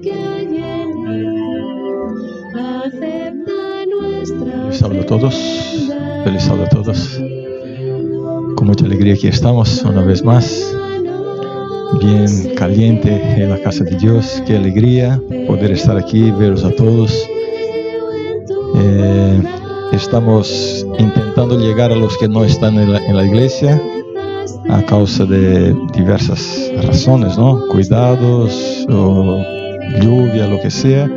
Feliz sábado a todos. Feliz sábado a todos. Con mucha alegría aquí estamos una vez más. Bien caliente en la casa de Dios. Qué alegría poder estar aquí, veros a todos. Estamos intentando llegar a los que no están en la iglesia a causa de diversas razones, ¿no? Cuidados o lluvia, lo que sea.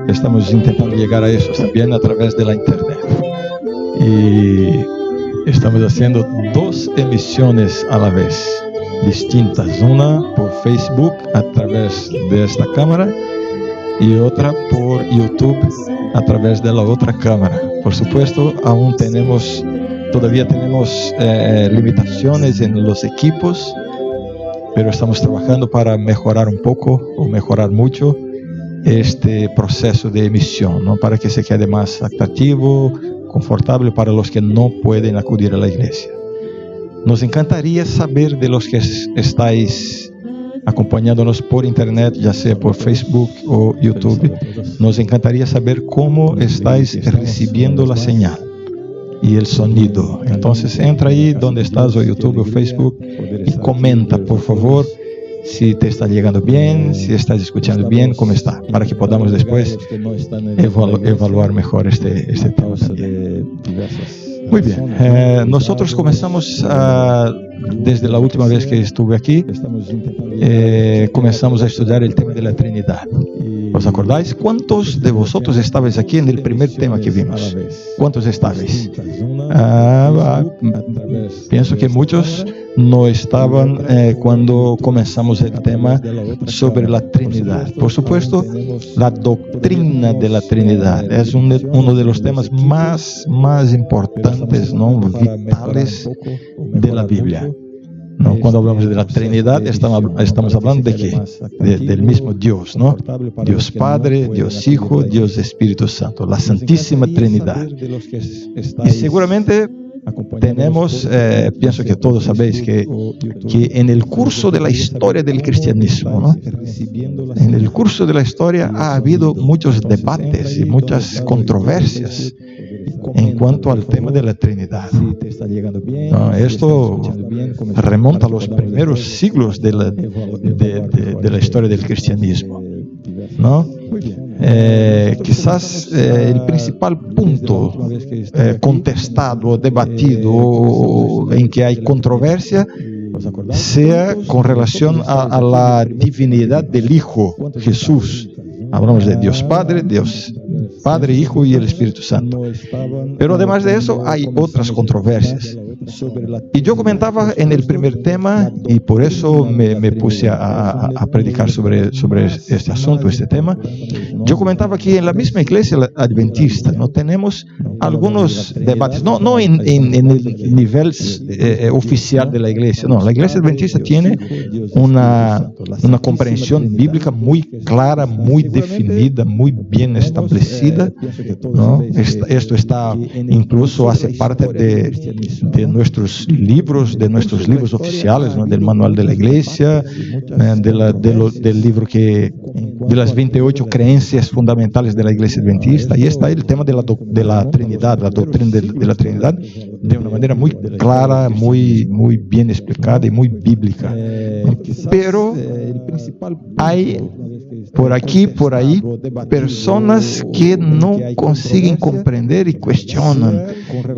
Estamos intentando llegar a eso también a través de la internet. Y estamos haciendo 2 emisiones a la vez, distintas. Una por Facebook a través de esta cámara y otra por YouTube a través de la otra cámara. Por supuesto, aún todavía tenemos limitaciones en los equipos, pero estamos trabajando para mejorar un poco o mejorar mucho este proceso de emisión, ¿no? Para que se quede más atractivo, confortable para los que no pueden acudir a la iglesia. Nos encantaría saber de los que estáis acompañándonos por internet, ya sea por Facebook o YouTube. Nos encantaría saber cómo estáis recibiendo la señal y el sonido. Entonces entra ahí donde estás, o YouTube o Facebook, y comenta, por favor, si te está llegando bien, si estás escuchando bien, cómo está, para que podamos después evaluar mejor este tema también. Muy bien, nosotros comenzamos desde la última vez que estuve aquí, comenzamos a estudiar el tema de la Trinidad. ¿Os acordáis? ¿Cuántos de vosotros estabais aquí en el primer tema que vimos? ¿Cuántos estabais? Pienso que muchos no estaban cuando comenzamos el tema sobre la Trinidad. Por supuesto, la doctrina de la Trinidad es uno de los temas más importantes, ¿no? Vitales de la Biblia. ¿No? Cuando hablamos de la Trinidad, estamos hablando de qué? Del mismo Dios, ¿no? Dios Padre, Dios Hijo, Dios Espíritu Santo, la Santísima Trinidad. Y seguramente tenemos, pienso que todos sabéis que en el curso de la historia del cristianismo, ¿no? En el curso de la historia ha habido muchos debates y muchas controversias en cuanto al tema de la Trinidad. No, esto remonta a los primeros siglos de la historia del cristianismo, ¿no? Quizás el principal punto contestado, debatido, en que hay controversia, sea con relación a la divinidad del Hijo Jesús. Hablamos de Dios Padre, Hijo y el Espíritu Santo. Pero además de eso hay otras controversias. Y yo comentaba en el primer tema, y por eso me puse a predicar sobre este asunto, este tema. Yo comentaba que en la misma iglesia adventista no tenemos algunos debates, no en el nivel oficial de la iglesia. No, la iglesia adventista tiene una comprensión bíblica muy clara, muy definida, muy bien establecida, ¿no? Esto está, incluso hace parte de nuestros libros oficiales, ¿no? Del manual de la iglesia, del libro de las 28 creencias fundamentales de la iglesia adventista. Y está el tema de la Trinidad, la doctrina de la Trinidad, de una manera muy clara, muy bien explicada y muy bíblica. Pero hay por aquí, por ahí, personas que no consiguen comprender y cuestionan,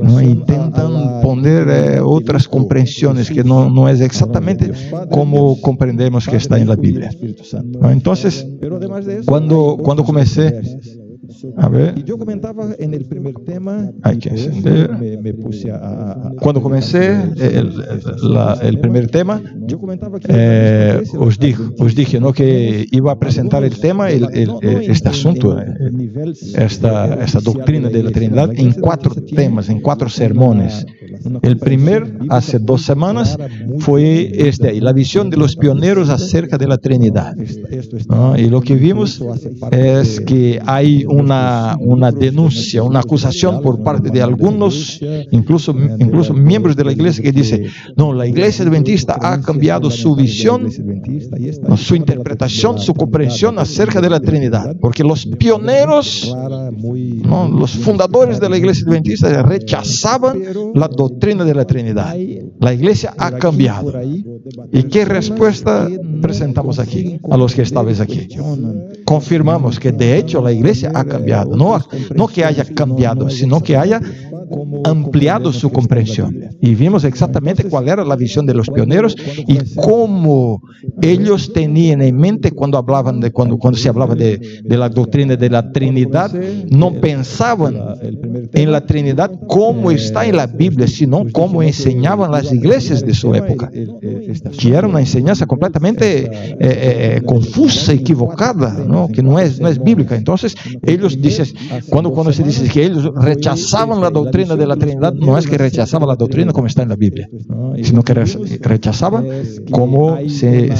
¿no? Intentan poner otras comprensiones que no es exactamente como comprendemos que está en la Biblia, ¿no? Entonces, cuando comencé a ver, yo comentaba en el primer tema, hay que encender. Cuando comencé el primer tema, yo comentaba que os dije, ¿no? Que iba a presentar el tema, este asunto, esta doctrina de la Trinidad en 4 temas, en 4 sermones. El primer, hace 2 semanas, fue ahí, la visión de los pioneros acerca de la Trinidad. ¿No? Y lo que vimos es que hay una denuncia, una acusación por parte de algunos, incluso miembros de la iglesia, que dice, no, la iglesia adventista ha cambiado su visión, su interpretación, su comprensión acerca de la Trinidad, porque los pioneros, ¿no?, los fundadores de la iglesia adventista rechazaban la doctrina de la Trinidad. La iglesia ha cambiado. ¿Y qué respuesta presentamos aquí a los que estabais aquí? Confirmamos que de hecho la iglesia ha cambiado, no que haya cambiado, sino que haya ampliado su comprensión. Y vimos exactamente cuál era la visión de los pioneros y cómo ellos tenían en mente cuando se hablaba de la doctrina de la Trinidad. No pensaban en la Trinidad como está en la Biblia, sino como enseñaban las iglesias de su época, que era una enseñanza completamente confusa, equivocada, ¿no?, que no es bíblica. Entonces ellos dicen, cuando se dice que ellos rechazaban la doctrina de la Trinidad, no es que rechazaban la doctrina como está en la Biblia, sino que rechazaban como se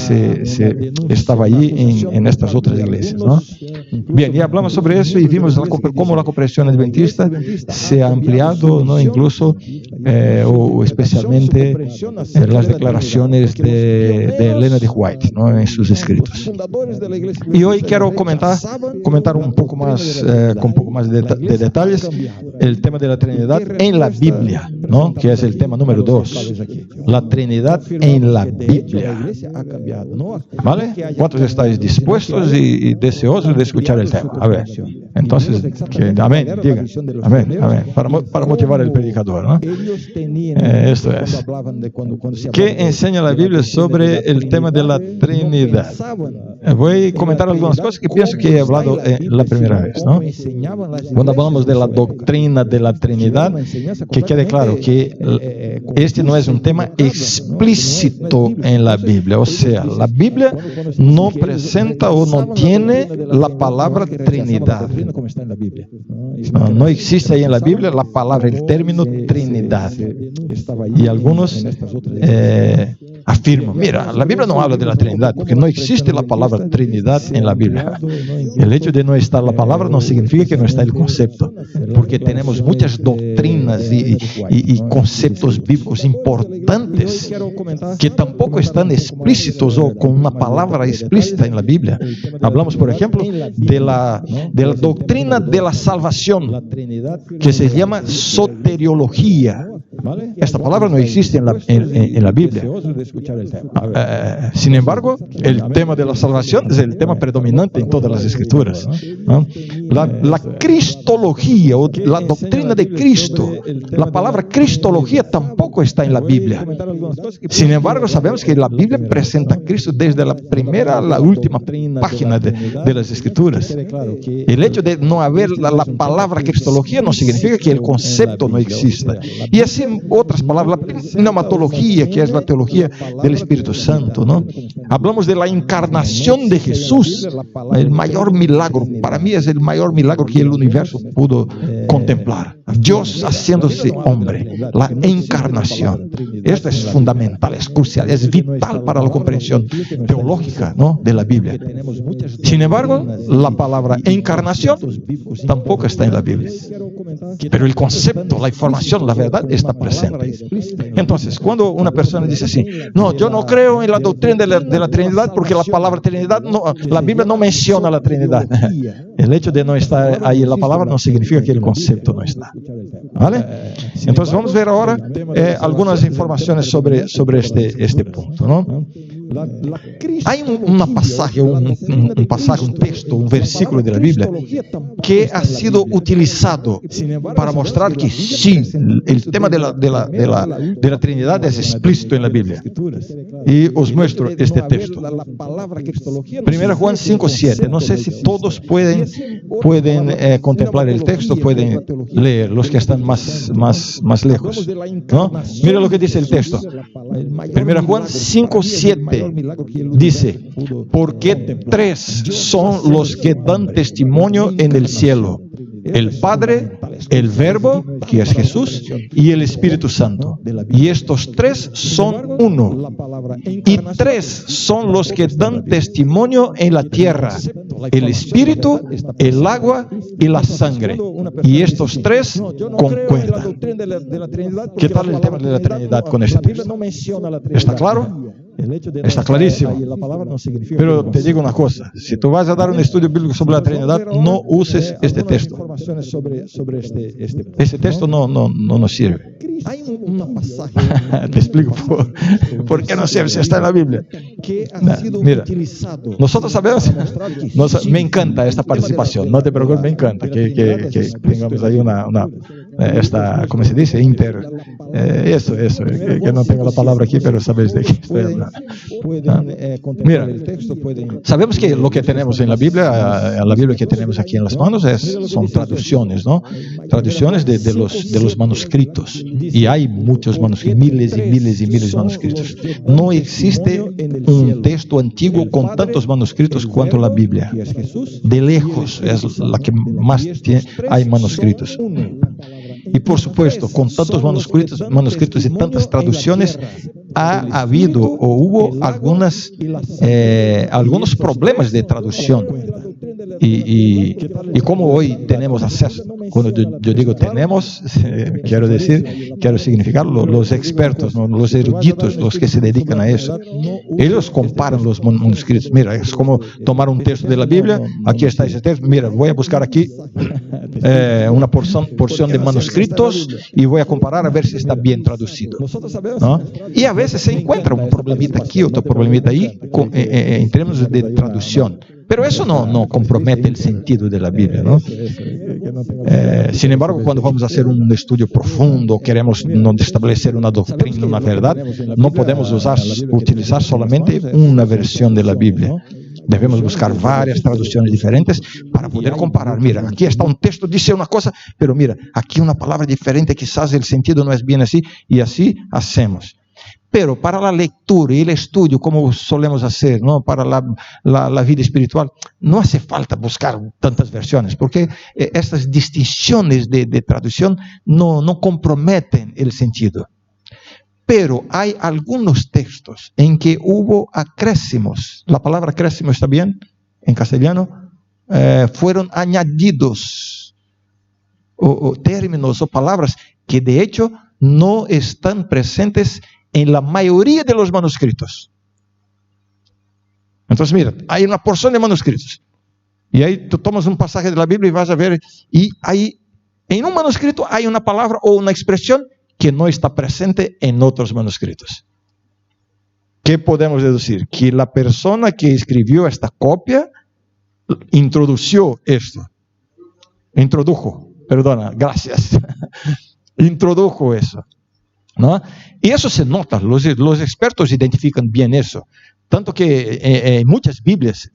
estaba allí en estas otras iglesias, ¿no? Bien, y hablamos sobre eso y vimos cómo la comprensión adventista se ha ampliado, ¿no?, incluso o especialmente las declaraciones de Elena de White, ¿no?, en sus escritos. Y hoy quiero comentar un poco más, con un poco más de detalles, el tema de la Trinidad en la Biblia, ¿no?, que es el tema número 2. La Trinidad en la Biblia. ¿Vale? ¿Cuántos estáis dispuestos y deseosos de escuchar el tema? A ver, entonces, amén, digan, amén, para motivar al predicador, ¿no? Esto es. ¿Qué enseña la Biblia sobre el tema de la Trinidad? Voy a comentar algunas cosas que pienso que he hablado la primera vez, ¿no? Cuando hablamos de la doctrina de la Trinidad, que quede claro que este no es un tema explícito en la Biblia, o sea, la Biblia no presenta o no tiene la palabra Trinidad. No existe ahí en la Biblia la palabra, el término Trinidad. Y algunos afirman, mira, la Biblia no habla de la Trinidad, porque no existe la palabra Trinidad en la Biblia. El hecho de no estar la palabra no significa que no está el concepto, porque tenemos muchas doctrinas y conceptos bíblicos importantes que tampoco están explícitos o con una palabra explícita en la Biblia. Hablamos, por ejemplo, de la doctrina de la salvación, que se llama soteriología. Esta palabra no existe en la Biblia. Sin embargo, el tema de la salvación es el tema predominante en todas las escrituras, ¿no? La cristología o la doctrina de Cristo, la palabra cristología tampoco está en la Biblia. Sin embargo, sabemos que la Biblia presenta a Cristo desde la primera a la última página de las escrituras. El hecho de no haber la palabra cristología no significa que el concepto no exista. Y así otras palabras, la pneumatología, que es la teología del Espíritu Santo, ¿no? Hablamos de la encarnación de Jesús, el mayor milagro. Para mí es el mayor milagro que el universo pudo contemplar. Dios haciéndose hombre, la encarnación. Esto es fundamental, es crucial, es vital para la comprensión teológica, ¿no?, de la Biblia. Sin embargo, la palabra encarnación tampoco está en la Biblia. Pero el concepto, la información, la verdad está presente. Entonces, cuando una persona dice así, no, yo no creo en la doctrina de la Trinidad porque la palabra Trinidad, la Biblia no menciona la Trinidad. El hecho de no estar ahí en la palabra no significa que el concepto no está. ¿Vale? Entonces vamos a ver ahora algunas informaciones sobre este punto, ¿no? Hay un pasaje, un texto, un versículo de la Biblia que ha sido utilizado para mostrar que sí, el tema de la Trinidad es explícito en la Biblia. Y os muestro este texto. 1 Juan 5:7. No sé si todos pueden contemplar el texto, pueden leer, los que están más lejos, ¿no? Mira lo que dice el texto. 1 Juan 5:7 dice, porque 3 son los que dan testimonio en el cielo, el Padre, el Verbo, que es Jesús, y el Espíritu Santo. Y estos tres son uno. Y tres son los que dan testimonio en la tierra: el Espíritu, el agua y la sangre. Y estos tres concuerdan. ¿Qué tal el tema de la Trinidad con este texto? ¿Está claro? Está clarísimo. Pero te digo una cosa: si tú vas a dar un estudio bíblico sobre la Trinidad, no uses este texto. Este texto no nos sirve. Te explico por qué no sirve si está en la Biblia. Mira, nosotros sabemos, me encanta esta participación, no te preocupes, me encanta que tengamos ahí esta, ¿cómo se dice? Eso, que no tengo la palabra aquí, pero sabéis de qué estoy hablando. Mira, sabemos que lo que tenemos en la Biblia que tenemos aquí en las manos son traducciones, ¿no? Traducciones de los manuscritos. Y hay muchos manuscritos, miles y miles y miles de manuscritos. No existe un texto antiguo con tantos manuscritos cuanto la Biblia. De lejos es la que más hay manuscritos. Y por supuesto, con tantos manuscritos y tantas traducciones, ha habido o hubo algunos problemas de traducción. Y como hoy tenemos acceso, cuando yo digo tenemos, quiero significar los expertos, ¿no? Los eruditos, los que se dedican a eso. Ellos comparan los manuscritos. Mira, es como tomar un texto de la Biblia, aquí está ese texto, mira, voy a buscar aquí una porción de manuscritos y voy a comparar a ver si está bien traducido, ¿no? Y a veces se encuentra un problemita aquí, otro problemita ahí, en términos de traducción. Pero eso no compromete el sentido de la Biblia, ¿no? Sin embargo, cuando vamos a hacer un estudio profundo, queremos establecer una doctrina, una verdad, no podemos utilizar solamente una versión de la Biblia. Debemos buscar varias traducciones diferentes para poder comparar. Mira, aquí está un texto, dice una cosa, pero mira, aquí una palabra diferente, quizás el sentido no es bien así, y así hacemos. Pero para la lectura y el estudio, como solemos hacer, ¿no? Para la vida espiritual, no hace falta buscar tantas versiones, porque estas distinciones de traducción no comprometen el sentido. Pero hay algunos textos en que hubo acréscimos. La palabra acréscimo está bien en castellano. Fueron añadidos o términos o palabras que de hecho no están presentes en la mayoría de los manuscritos. Entonces mira, hay una porción de manuscritos. Y ahí tú tomas un pasaje de la Biblia y vas a ver, y ahí en un manuscrito hay una palabra o una expresión que no está presente en otros manuscritos. ¿Qué podemos deducir? Que la persona que escribió esta copia introdujo, introdujo eso, ¿no? Y eso se nota, los expertos identifican bien eso. Tanto que en muchas Biblias,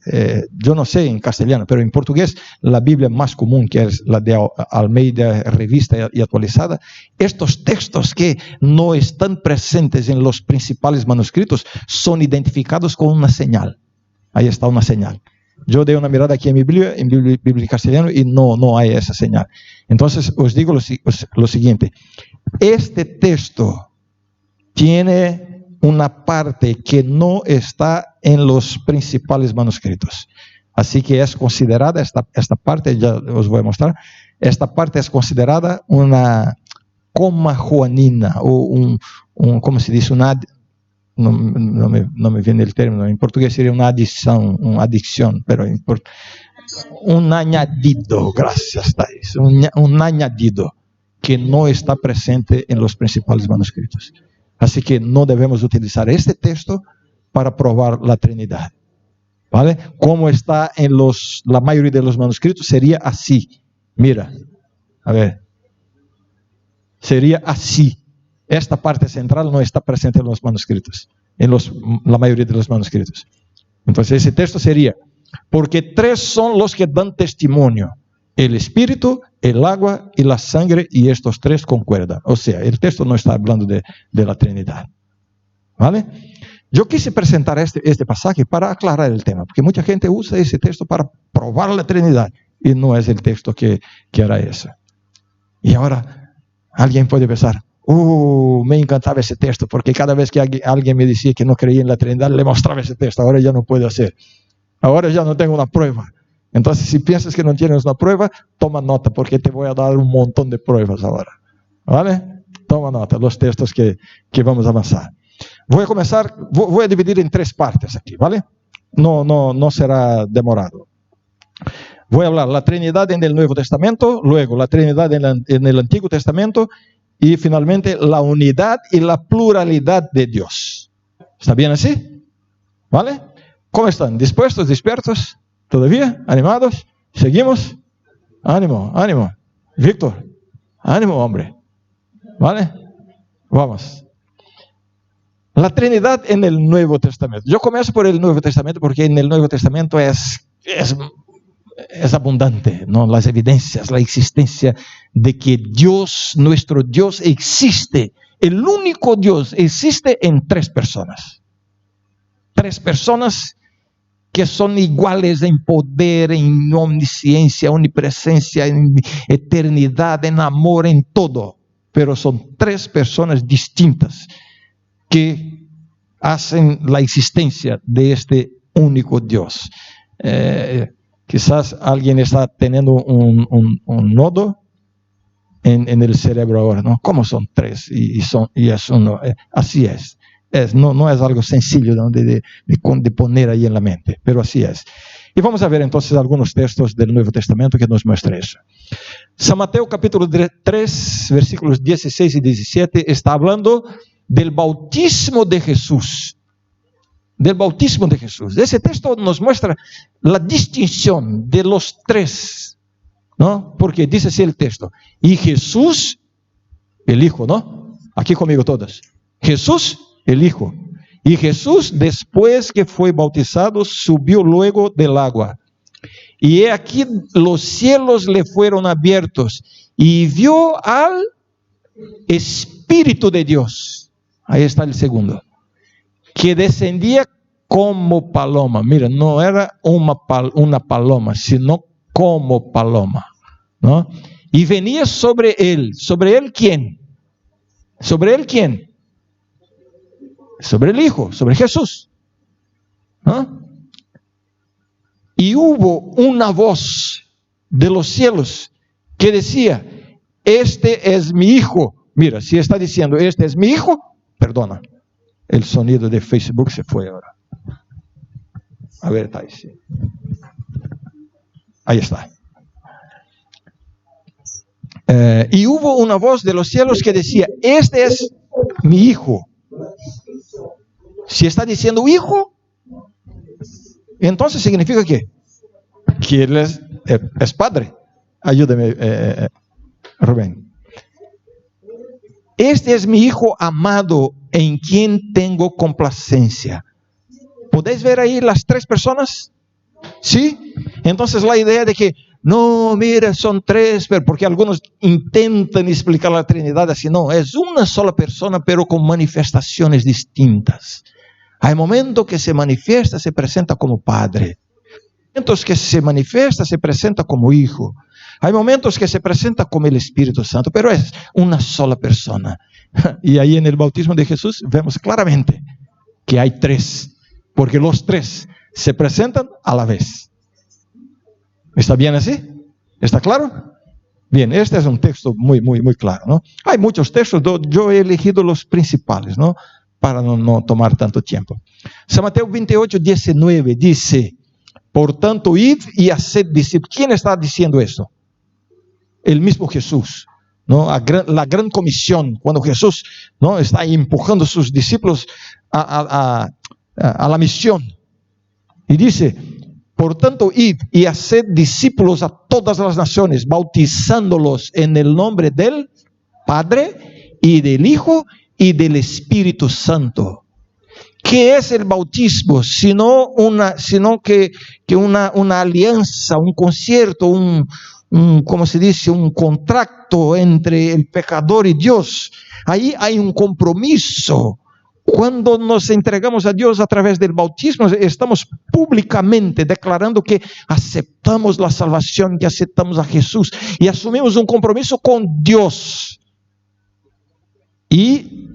yo no sé en castellano, pero en portugués, la Biblia más común, que es la de Almeida, revista y actualizada, estos textos que no están presentes en los principales manuscritos son identificados con una señal. Ahí está una señal. Yo doy una mirada aquí en mi Biblia, Biblia castellano, y no hay esa señal. Entonces os digo lo siguiente: este texto tiene una parte que no está en los principales manuscritos. Así que es considerada, esta parte, ya os voy a mostrar, esta parte es considerada una coma joanina, o ¿cómo se dice? No me viene el término, en portugués sería una adicción, pero un añadido, gracias, Thais, un añadido que no está presente en los principales manuscritos. Así que no debemos utilizar este texto para probar la Trinidad, ¿vale? Como está en la mayoría de los manuscritos, sería así. Mira, a ver, sería así. Esta parte central no está presente en los manuscritos, la mayoría de los manuscritos. Entonces ese texto sería: porque tres son los que dan testimonio: el Espíritu, el agua y la sangre, y estos tres concuerdan. O sea, el texto no está hablando de la Trinidad, ¿vale? Yo quise presentar este pasaje para aclarar el tema, porque mucha gente usa ese texto para probar la Trinidad, y no es el texto que era eso. Y ahora alguien puede pensar, me encantaba ese texto, porque cada vez que alguien me decía que no creía en la Trinidad, le mostraba ese texto. Ahora ya no puedo hacer. Ahora ya no tengo una prueba. Entonces, si piensas que no tienes una prueba, toma nota, porque te voy a dar un montón de pruebas ahora. ¿Vale? Toma nota, los textos que vamos a avanzar. Voy a comenzar, voy a dividir en 3 partes aquí, ¿vale? No será demorado. Voy a hablar la Trinidad en el Nuevo Testamento, luego la Trinidad en el Antiguo Testamento, y finalmente la unidad y la pluralidad de Dios. ¿Está bien así? ¿Vale? ¿Cómo están? ¿Dispuestos? ¿Despiertos? ¿Todavía? ¿Animados? ¿Seguimos? Ánimo, ánimo. Víctor, ánimo, hombre. ¿Vale? Vamos. La Trinidad en el Nuevo Testamento. Yo comienzo por el Nuevo Testamento porque en el Nuevo Testamento es abundante, ¿no? Las evidencias, la existencia de que Dios, nuestro Dios, existe. El único Dios existe en 3 personas. 3 personas que son iguales en poder, en omnisciencia, omnipresencia, en eternidad, en amor, en todo. Pero son 3 personas distintas que hacen la existencia de este único Dios. Quizás alguien está teniendo un nodo en el cerebro ahora, ¿no? ¿Cómo son 3 y es uno? Así es. No es algo sencillo de poner ahí en la mente, pero así es. Y vamos a ver entonces algunos textos del Nuevo Testamento que nos muestran eso. San Mateo capítulo 3, versículos 16 y 17, está hablando del bautismo de Jesús. Del bautismo de Jesús. Ese texto nos muestra la distinción de los 3, ¿no? Porque dice así el texto. Y Jesús, el Hijo, ¿no? Aquí conmigo todos. Jesús, el Hijo. Y Jesús, después que fue bautizado, subió luego del agua. Y he aquí los cielos le fueron abiertos y vio al Espíritu de Dios. Ahí está el segundo. Que descendía como paloma. Mira, no era una paloma, sino como paloma, ¿no? Y venía sobre él. ¿Sobre él quién? ¿Sobre él quién? Sobre el Hijo, sobre Jesús, ¿no? Y hubo una voz de los cielos que decía, este es mi Hijo. Mira, si está diciendo, este es mi Hijo, perdona, el sonido de Facebook se fue ahora. A ver, Thais. Ahí está. Y hubo una voz de los cielos que decía, este es mi Hijo. Si está diciendo Hijo, entonces significa que él es Padre. Ayúdame, Rubén. Este es mi Hijo amado en quien tengo complacencia. ¿Podéis ver ahí las 3 personas? ¿Sí? Entonces la idea de que, no, mira, son 3, porque algunos intentan explicar la Trinidad así, no, es una sola persona, pero con manifestaciones distintas. Hay momentos que se manifiesta, se presenta como Padre. Hay momentos que se manifiesta, se presenta como Hijo. Hay momentos que se presenta como el Espíritu Santo, pero es una sola persona. Y ahí en el bautismo de Jesús vemos claramente que hay 3, porque los 3 se presentan a la vez. ¿Está bien así? ¿Está claro? Bien, este es un texto muy claro, ¿no? Hay muchos textos, yo he elegido los principales, ¿no? Para no tomar tanto tiempo. San Mateo 28, 19 dice, por tanto, id y haced discípulos. ¿Quién está diciendo eso? El mismo Jesús, ¿no? La gran comisión, cuando Jesús, ¿no?, está empujando a sus discípulos a la misión. Y dice, por tanto, id y haced discípulos a todas las naciones, bautizándolos en el nombre del Padre y del Hijo y del Espíritu Santo. ¿Qué es el bautismo? Sino que una alianza, un concierto, ¿cómo se dice? Un contrato entre el pecador y Dios. Ahí hay un compromiso, Cuando nos entregamos a Dios a través del bautismo, estamos públicamente declarando que aceptamos la salvación, que aceptamos a Jesús y asumimos un compromiso con Dios. Y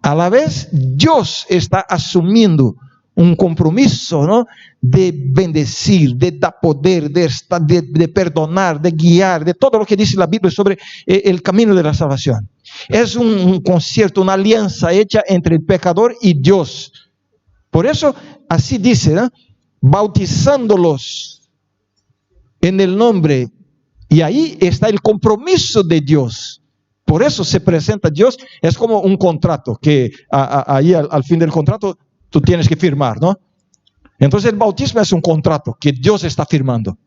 a la vez Dios está asumiendo un compromiso, ¿no?, de bendecir, de dar poder, de perdonar, de guiar, de todo lo que dice la Biblia sobre el camino de la salvación. Es un concierto, una alianza hecha entre el pecador y Dios. Por eso, así dice, ¿no?, bautizándolos en el nombre. Y ahí está el compromiso de Dios. Por eso se presenta Dios, es como un contrato, que ahí al fin del contrato tú tienes que firmar, ¿no? Entonces el bautismo es un contrato que Dios está firmando.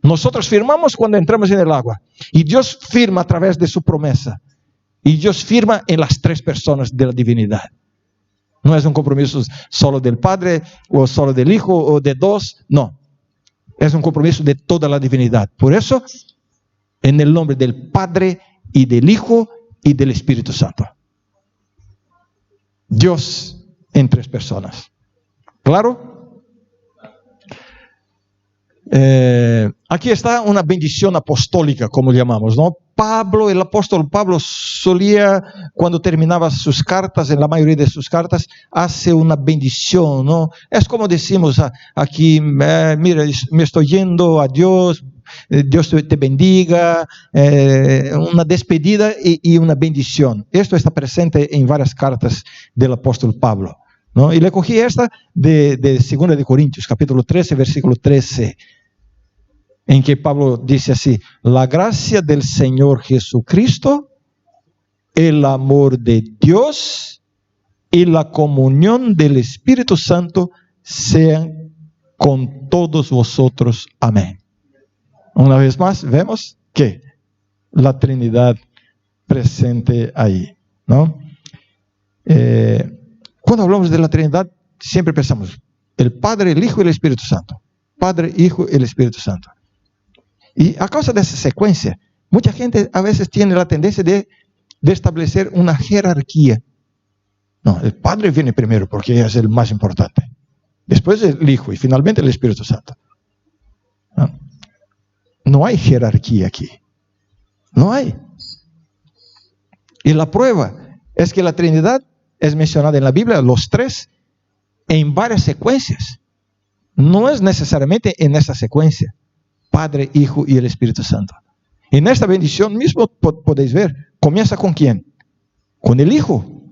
Nosotros firmamos cuando entramos en el agua. Y Dios firma a través de su promesa. Y Dios firma en las tres personas de la divinidad. No es un compromiso solo del Padre, o solo del Hijo, o de dos. No. Es un compromiso de toda la divinidad. Por eso, en el nombre del Padre, y del Hijo, y del Espíritu Santo. Dios en tres personas. ¿Claro? Aquí está una bendición apostólica, como llamamos, ¿no? El apóstol Pablo solía, cuando terminaba sus cartas, en la mayoría de sus cartas, hace una bendición, ¿no? Es como decimos aquí, mira, me estoy yendo, adiós, Dios te bendiga, una despedida y una bendición. Esto está presente en varias cartas del apóstol Pablo, ¿no? Y le cogí esta de 2 de Corintios, capítulo 13, versículo 13, en que Pablo dice así: la gracia del Señor Jesucristo, el amor de Dios y la comunión del Espíritu Santo sean con todos vosotros. Amén. Una vez más, vemos que la Trinidad presente ahí, ¿no? Cuando hablamos de la Trinidad, siempre pensamos el Padre, el Hijo y el Espíritu Santo. Padre, Hijo y el Espíritu Santo. Y a causa de esa secuencia, mucha gente a veces tiene la tendencia de establecer una jerarquía. No, el Padre viene primero porque es el más importante. Después el Hijo y finalmente el Espíritu Santo. No hay jerarquía aquí. No hay. Y la prueba es que la Trinidad es mencionada en la Biblia, los tres, en varias secuencias. No es necesariamente en esa secuencia: Padre, Hijo y el Espíritu Santo. En esta bendición mismo podéis ver, comienza con ¿quién? Con el Hijo.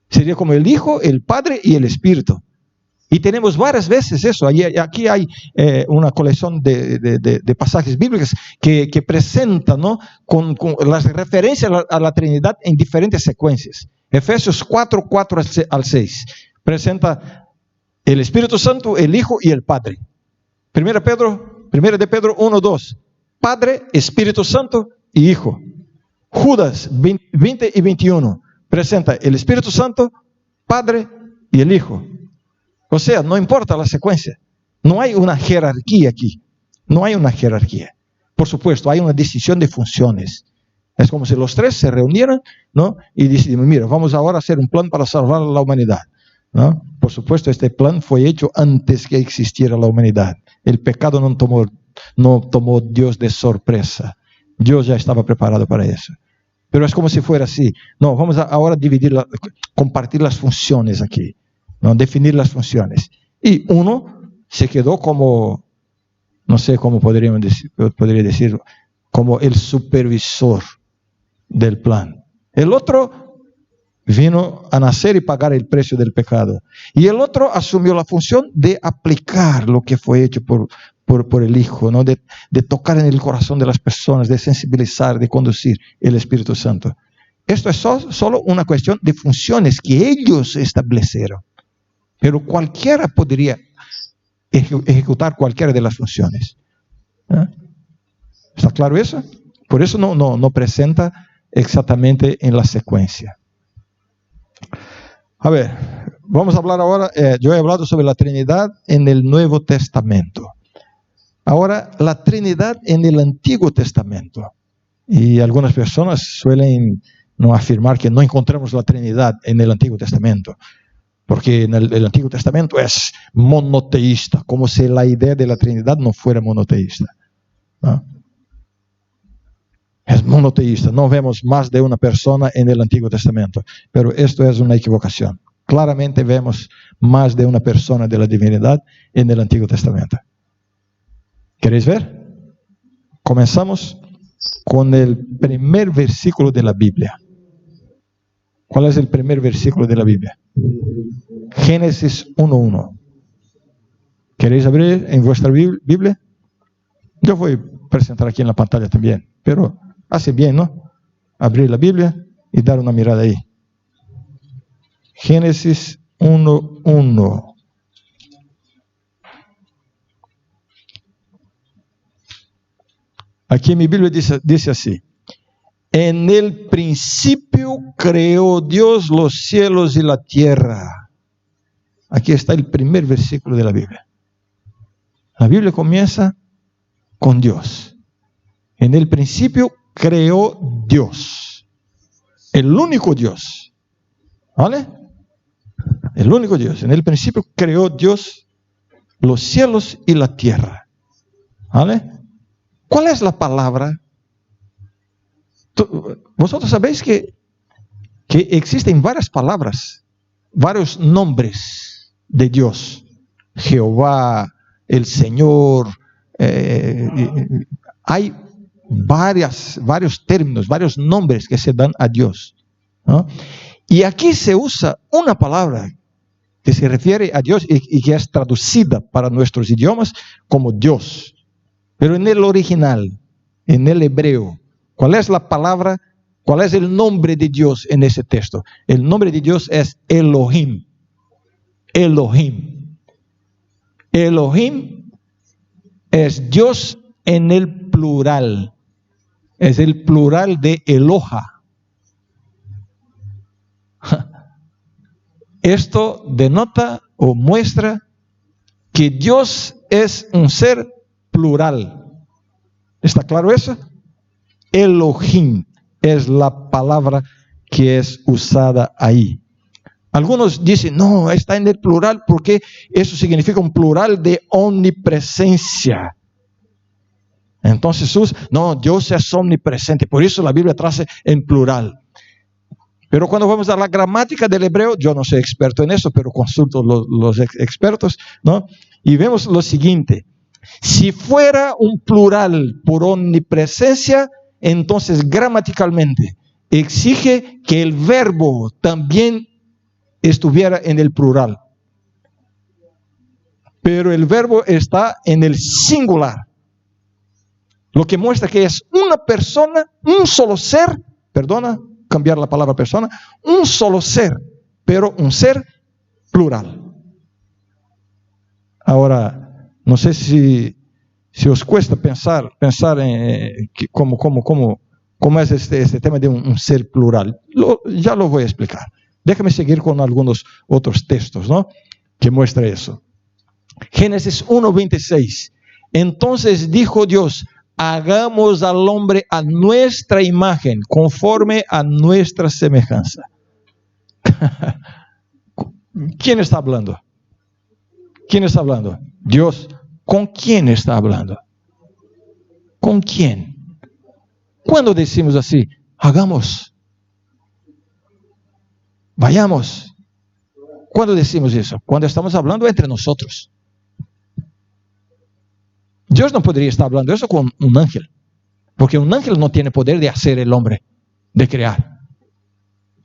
Sería como el Hijo, el Padre y el Espíritu. Y tenemos varias veces eso. Aquí hay una colección de pasajes bíblicos que presentan, ¿no?, con las referencias a la Trinidad en diferentes secuencias. Efesios 4, 4 al 6. Presenta el Espíritu Santo, el Hijo y el Padre. Primera de Pedro 1, 2. Padre, Espíritu Santo y Hijo. Judas 20 y 21. Presenta el Espíritu Santo, Padre y el Hijo. O sea, no importa la secuencia. No hay una jerarquía aquí. No hay una jerarquía. Por supuesto, hay una decisión de funciones. Es como si los tres se reunieran, ¿no?, y decidimos: mira, vamos ahora a hacer un plan para salvar a la humanidad, ¿no? Por supuesto, este plan fue hecho antes que existiera la humanidad. El pecado no tomó Dios de sorpresa. Dios ya estaba preparado para eso. Pero es como si fuera así. No, vamos ahora a compartir las funciones aquí, ¿no? Definir las funciones. Y uno se quedó como, no sé cómo podría decir, como el supervisor del plan. El otro vino a nacer y pagar el precio del pecado. Y el otro asumió la función de aplicar lo que fue hecho por el Hijo, ¿no?, de tocar en el corazón de las personas, de sensibilizar, de conducir el Espíritu Santo. Esto es solo una cuestión de funciones que ellos establecieron. Pero cualquiera podría ejecutar cualquiera de las funciones. ¿Está claro eso? Por eso no presenta exactamente en la secuencia. A ver, vamos a hablar ahora, yo he hablado sobre la Trinidad en el Nuevo Testamento. Ahora, la Trinidad en el Antiguo Testamento. Y algunas personas suelen no afirmar que no encontramos la Trinidad en el Antiguo Testamento, porque en el Antiguo Testamento es monoteísta, como si la idea de la Trinidad no fuera monoteísta, ¿no? Es monoteísta, no vemos más de una persona en el Antiguo Testamento, pero esto es una equivocación. Claramente vemos más de una persona de la divinidad en el Antiguo Testamento. ¿Queréis ver? Comenzamos con el primer versículo de la Biblia. ¿Cuál es el primer versículo de la Biblia? Génesis 1:1. ¿Queréis abrir en vuestra Biblia? Yo voy a presentar aquí en la pantalla también, pero hace bien, ¿no? Abrir la Biblia y dar una mirada ahí. Génesis 1:1. Aquí en mi Biblia dice así: en el principio creó Dios los cielos y la tierra. Aquí está el primer versículo de la Biblia. La Biblia comienza con Dios. En el principio creó Dios, el único Dios, ¿vale? El único Dios. En el principio creó Dios los cielos y la tierra, ¿vale? ¿Cuál es la palabra? Vosotros sabéis que existen varias palabras, varios nombres de Dios. Jehová, el Señor, hay varios términos, varios nombres que se dan a Dios, ¿no? Y aquí se usa una palabra que se refiere a Dios y que es traducida para nuestros idiomas como Dios. Pero en el original, en el hebreo, ¿cuál es la palabra? ¿Cuál es el nombre de Dios en ese texto? El nombre de Dios es Elohim. Elohim. Elohim es Dios en el plural. Es el plural de Eloha. Esto denota o muestra que Dios es un ser plural. ¿Está claro eso? Elohim es la palabra que es usada ahí. Algunos dicen, no, está en el plural porque eso significa un plural de omnipresencia. Entonces, no, Dios es omnipresente, por eso la Biblia trae en plural. Pero cuando vamos a la gramática del hebreo, yo no soy experto en eso, pero consulto los expertos, ¿no? Y vemos lo siguiente: si fuera un plural por omnipresencia, entonces gramaticalmente exige que el verbo también estuviera en el plural. Pero el verbo está en el singular, lo que muestra que es una persona, un solo ser, cambiar la palabra persona, un solo ser, pero un ser plural. Ahora, no sé si os cuesta pensar en cómo es este tema de un ser plural. Ya lo voy a explicar. Déjame seguir con algunos otros textos, ¿no?, que muestra eso. Génesis 1:26. Entonces dijo Dios: hagamos al hombre a nuestra imagen, conforme a nuestra semejanza. ¿Quién está hablando? ¿Quién está hablando? Dios. ¿Con quién está hablando? ¿Con quién? Cuando decimos así, hagamos, vayamos. ¿Cuándo decimos eso? Cuando estamos hablando entre nosotros. Dios no podría estar hablando eso con un ángel, porque un ángel no tiene poder de hacer el hombre, de crear.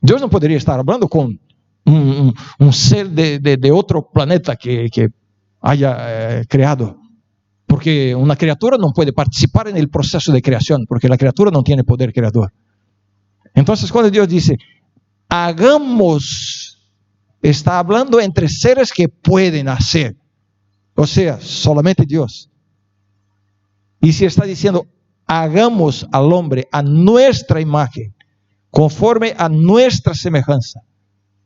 Dios no podría estar hablando con un ser de otro planeta que haya creado, porque una criatura no puede participar en el proceso de creación, porque la criatura no tiene poder creador. Entonces, cuando Dios dice hagamos, está hablando entre seres que pueden hacer, o sea, solamente Dios. Y si está diciendo hagamos al hombre a nuestra imagen, conforme a nuestra semejanza,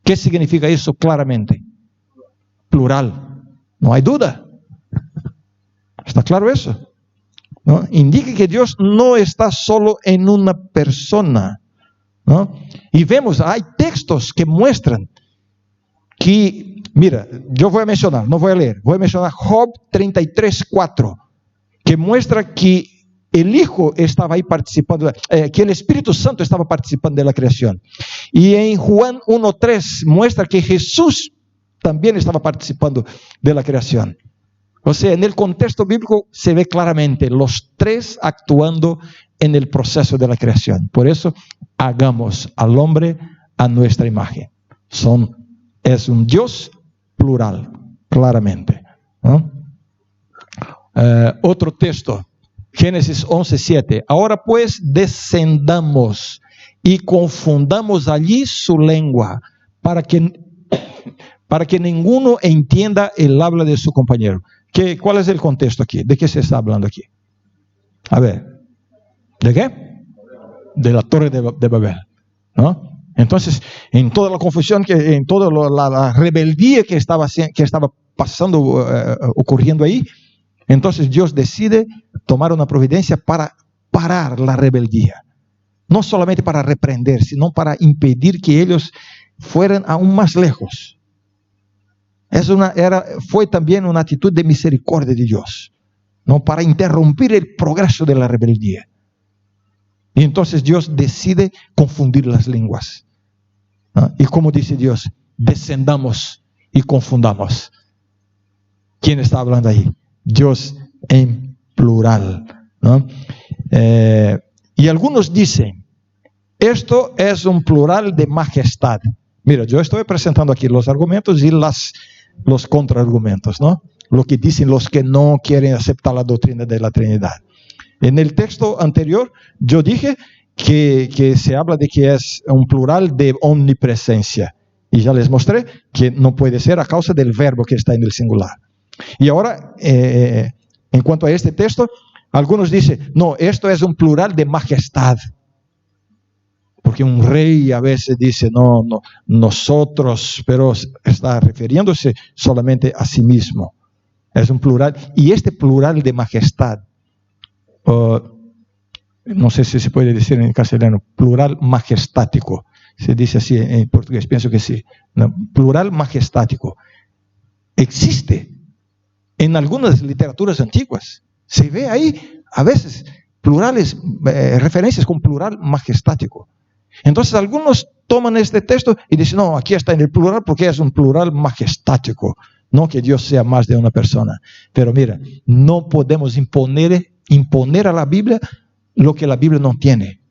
¿qué significa eso claramente? Plural, no hay duda. ¿Está claro eso? ¿No? Indica que Dios no está solo en una persona, ¿no? Y vemos, hay textos que muestran que, mira, yo voy a mencionar, no voy a leer, voy a mencionar Job 33:4, que muestra que el Hijo estaba ahí participando, que el Espíritu Santo estaba participando de la creación. Y en Juan 1:3 muestra que Jesús también estaba participando de la creación. O sea, en el contexto bíblico se ve claramente los tres actuando en el proceso de la creación. Por eso, hagamos al hombre a nuestra imagen. Es un Dios plural, claramente, ¿no? Otro texto, Génesis 11:7. Ahora pues descendamos y confundamos allí su lengua para que ninguno entienda el habla de su compañero. ¿Cuál es el contexto aquí? ¿De qué se está hablando aquí? A ver, ¿de qué? De la Torre de Babel, ¿no? Entonces, en toda la confusión, en toda la rebeldía que estaba pasando, ocurriendo ahí, entonces Dios decide tomar una providencia para parar la rebeldía. No solamente para reprender, sino para impedir que ellos fueran aún más lejos. Fue también una actitud de misericordia de Dios, ¿no? Para interrumpir el progreso de la rebeldía. Y entonces Dios decide confundir las lenguas, ¿no? Y como dice Dios, descendamos y confundamos. ¿Quién está hablando ahí? Dios en plural, ¿no? Y algunos dicen, esto es un plural de majestad. Mira, yo estoy presentando aquí los argumentos y los contraargumentos, ¿no? Lo que dicen los que no quieren aceptar la doctrina de la Trinidad. En el texto anterior, yo dije que se habla de que es un plural de omnipresencia. Y ya les mostré que no puede ser a causa del verbo que está en el singular. Y ahora, en cuanto a este texto, algunos dicen, no, esto es un plural de majestad. Porque un rey a veces dice, no, nosotros, pero está refiriéndose solamente a sí mismo. Es un plural. Y este plural de majestad, no sé si se puede decir en castellano, plural majestático. Se dice así en portugués, pienso que sí. No, plural majestático. Existe en algunas literaturas antiguas. Se ve ahí a veces plurales, referencias con plural majestático. Entonces algunos toman este texto y dicen, no, aquí está en el plural porque es un plural majestático, no que Dios sea más de una persona. Pero mira, no podemos imponer a la Biblia lo que la Biblia no tiene.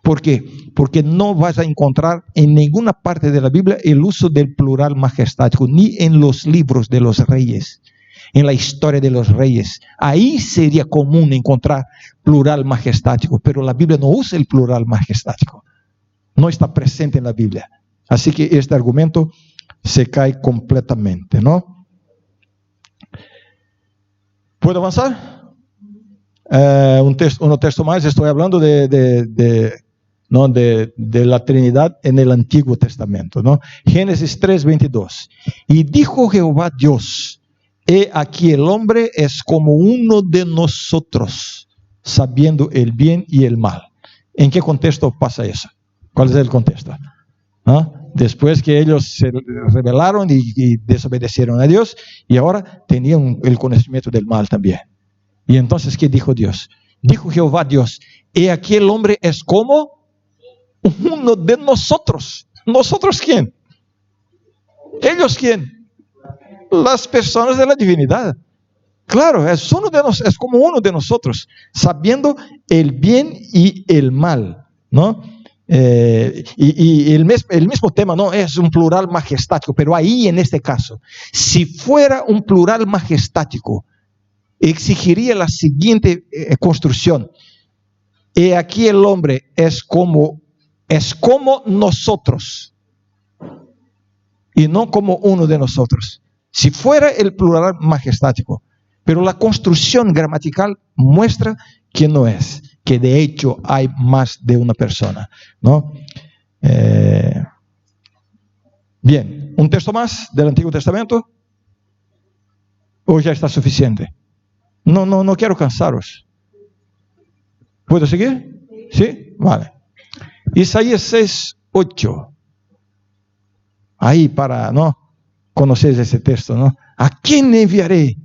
¿Por qué? Porque no vas a encontrar en ninguna parte de la Biblia el uso del plural majestático, ni en los libros de los reyes, en la historia de los reyes. Ahí sería común encontrar plural majestático, pero la Biblia no usa el plural majestático. No está presente en la Biblia. Así que este argumento se cae completamente, ¿no? ¿Puedo avanzar? Un texto más. Estoy hablando de la Trinidad en el Antiguo Testamento, ¿no? Génesis 3:22. Y dijo Jehová Dios, he aquí el hombre es como uno de nosotros, sabiendo el bien y el mal. ¿En qué contexto pasa eso? ¿Cuál es el contexto? ¿Ah? Después que ellos se rebelaron y desobedecieron a Dios, y ahora tenían el conocimiento del mal también. Y entonces, ¿qué dijo Dios? Dijo Jehová Dios, he aquí el hombre es como uno de nosotros. ¿Nosotros quién? ¿Ellos quién? Las personas de la divinidad. Claro, es como uno de nosotros, sabiendo el bien y el mal, ¿no? Y el mismo tema, no es un plural majestático, pero ahí en este caso, si fuera un plural majestático, exigiría la siguiente construcción. He aquí el hombre es como nosotros, y no como uno de nosotros. Si fuera el plural majestático, pero la construcción gramatical muestra que no es, que de hecho hay más de una persona, ¿no? Bien, un texto más del Antiguo Testamento, ¿o ya está suficiente? No quiero cansaros. ¿Puedo seguir? ¿Sí? Vale. Isaías 6:8. Ahí para, ¿no?, conocer ese texto, ¿no? ¿A quién enviaré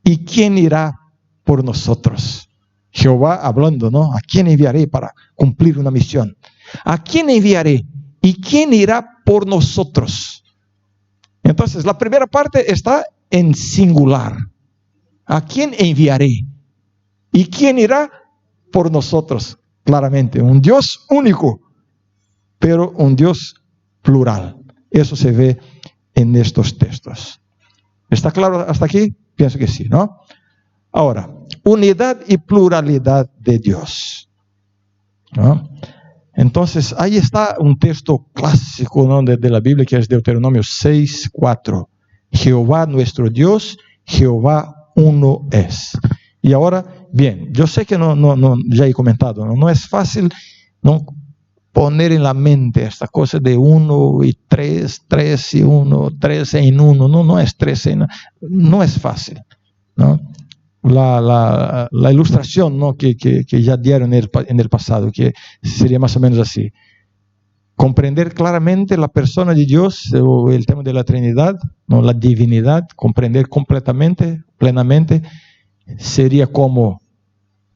y quién irá por nosotros? Jehová hablando, ¿no? ¿A quién enviaré para cumplir una misión? ¿A quién enviaré y quién irá por nosotros? Entonces, la primera parte está en singular. ¿A quién enviaré y quién irá por nosotros? Claramente, un Dios único, pero un Dios plural. Eso se ve en estos textos. ¿Está claro hasta aquí? Pienso que sí, ¿no? Ahora, unidad y pluralidad de Dios, ¿no? Entonces, ahí está un texto clásico, ¿no?, de la Biblia, que es Deuteronomio 6:4. Jehová nuestro Dios, Jehová uno es. Y ahora, bien, yo sé que ya he comentado, no es fácil, ¿no?, poner en la mente esta cosa de 1 y 3, 3 y 1, 3 en 1, no es 3 en 1, no es fácil, ¿no? La ilustración, ¿no?, que ya dieron en el pasado, que sería más o menos así: comprender claramente la persona de Dios, o el tema de la Trinidad, ¿no?, la divinidad, comprender completamente, plenamente, sería como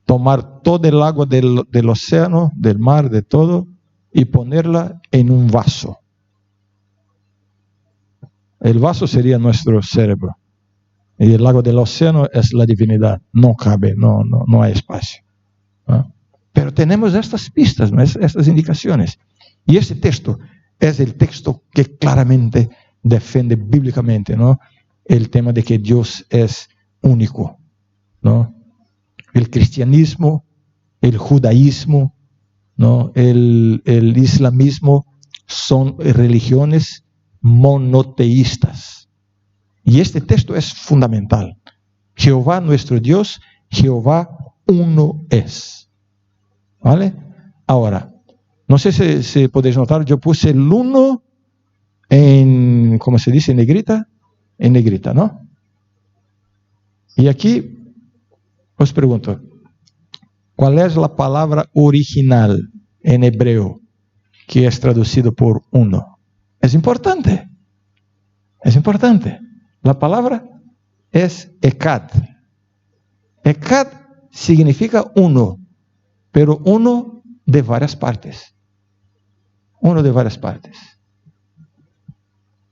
tomar todo el agua del océano, del mar, de todo, y ponerla en un vaso. El vaso sería nuestro cerebro. Y el agua del océano es la divinidad. No cabe, no hay espacio, ¿no? Pero tenemos estas pistas, ¿no?, estas indicaciones. Y este texto es el texto que claramente defiende bíblicamente, ¿no?, el tema de que Dios es único, ¿no? El cristianismo, el judaísmo, ¿no?, el islamismo son religiones monoteístas. Y este texto es fundamental. Jehová nuestro Dios, Jehová uno es. ¿Vale? Ahora, no sé si podéis notar, yo puse el 1 en, ¿cómo se dice? En negrita. En negrita, ¿no? Y aquí os pregunto, ¿cuál es la palabra original en hebreo que es traducido por uno? Es importante. Es importante. La palabra es Echad. Echad significa uno, pero uno de varias partes. Uno de varias partes.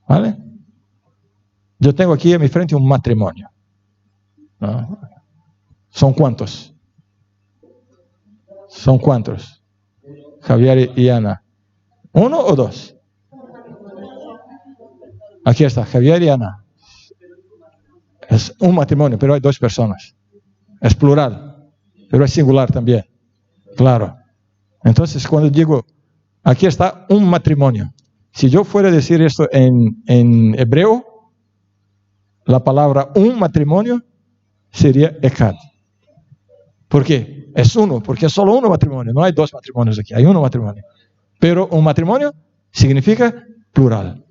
¿Vale? Yo tengo aquí a mi frente un matrimonio, ¿no? ¿Son cuántos? ¿Son cuántos? Javier y Ana. ¿Uno o dos? Aquí está, Javier y Ana. Es un matrimonio, pero hay dos personas. Es plural, pero es singular también. Claro. Entonces, cuando digo, aquí está un matrimonio, si yo fuera a decir esto en hebreo, la palabra un matrimonio sería Echad. ¿Por qué? Es uno, porque es solo uno matrimonio. No hay dos matrimonios aquí, hay uno matrimonio. Pero un matrimonio significa plural.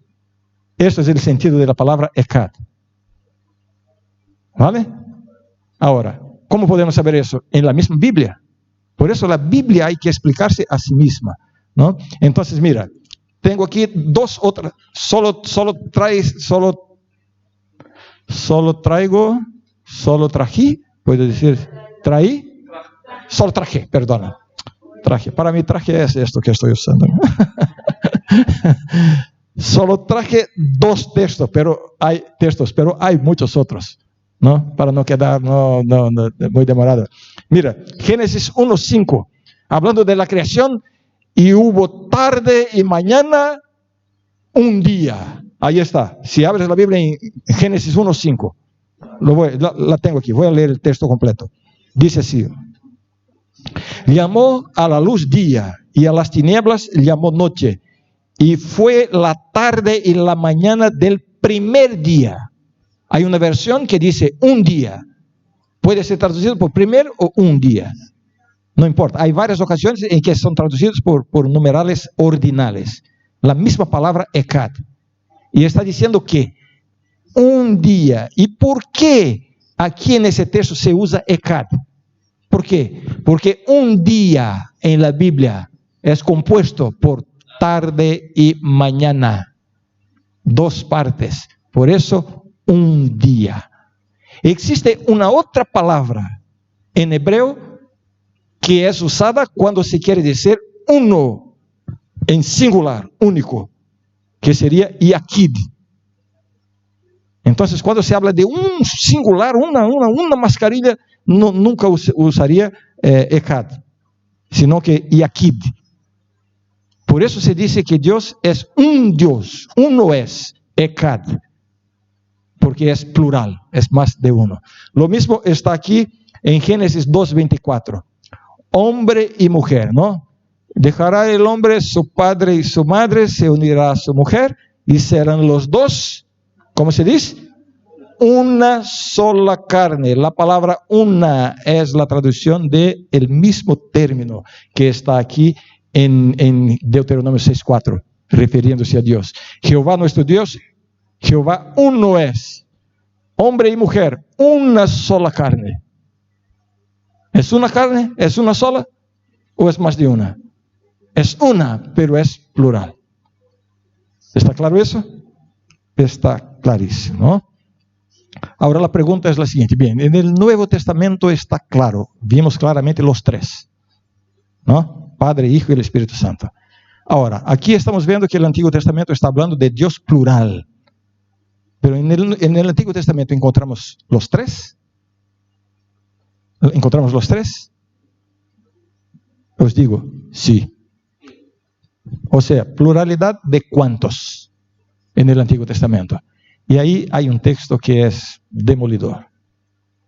Eso es el sentido de la palabra Echad. ¿Vale? Ahora, ¿cómo podemos saber eso? En la misma Biblia. Por eso la Biblia hay que explicarse a sí misma, ¿no? Entonces, mira, tengo aquí dos otras. Solo traje, puedo decir, traí, solo traje, perdona. Traje. Para mí traje es esto que estoy usando. Solo traje dos textos, pero hay muchos otros, ¿no? Para no quedar muy demorado. Mira, Génesis 1:5, hablando de la creación, y hubo tarde y mañana un día. Ahí está. Si abres la Biblia en Génesis 1:5, la tengo aquí, voy a leer el texto completo. Dice así: llamó a la luz día, y a las tinieblas llamó noche, y fue la tarde y la mañana del primer día. Hay una versión que dice un día. Puede ser traducido por primer o un día. No importa. Hay varias ocasiones en que son traducidos por numerales ordinales. La misma palabra Echad. Y está diciendo que un día. ¿Y por qué aquí en ese texto se usa Echad? ¿Por qué? Porque un día en la Biblia es compuesto por tarde y mañana. Dos partes. Por eso, un día. Existe una otra palabra en hebreo que es usada cuando se quiere decir uno, en singular, único, que sería Yaqid. Entonces, cuando se habla de un singular, una mascarilla, nunca usaría Echad, sino que Yaqid. Por eso se dice que Dios es un Dios, uno es Echad, porque es plural, es más de uno. Lo mismo está aquí en Génesis 2:24. Hombre y mujer, ¿no? Dejará el hombre su padre y su madre, se unirá a su mujer y serán los dos, ¿cómo se dice? Una sola carne. La palabra una es la traducción del mismo término que está aquí en Deuteronomio 6:4, refiriéndose a Dios. Jehová nuestro Dios, Jehová uno es. Hombre y mujer, una sola carne. ¿Es una carne? ¿Es una sola? ¿O es más de una? Es una, pero es plural. ¿Está claro eso? Está clarísimo, ¿no? Ahora la pregunta es la siguiente. Bien, en el Nuevo Testamento está claro. Vimos claramente los tres, ¿no? Padre, Hijo y el Espíritu Santo. Ahora, aquí estamos viendo que el Antiguo Testamento está hablando de Dios plural. Pero en el Antiguo Testamento encontramos los tres. ¿Encontramos los tres? Os digo, sí. O sea, pluralidad de cuántos en el Antiguo Testamento. Y ahí hay un texto que es demolidor,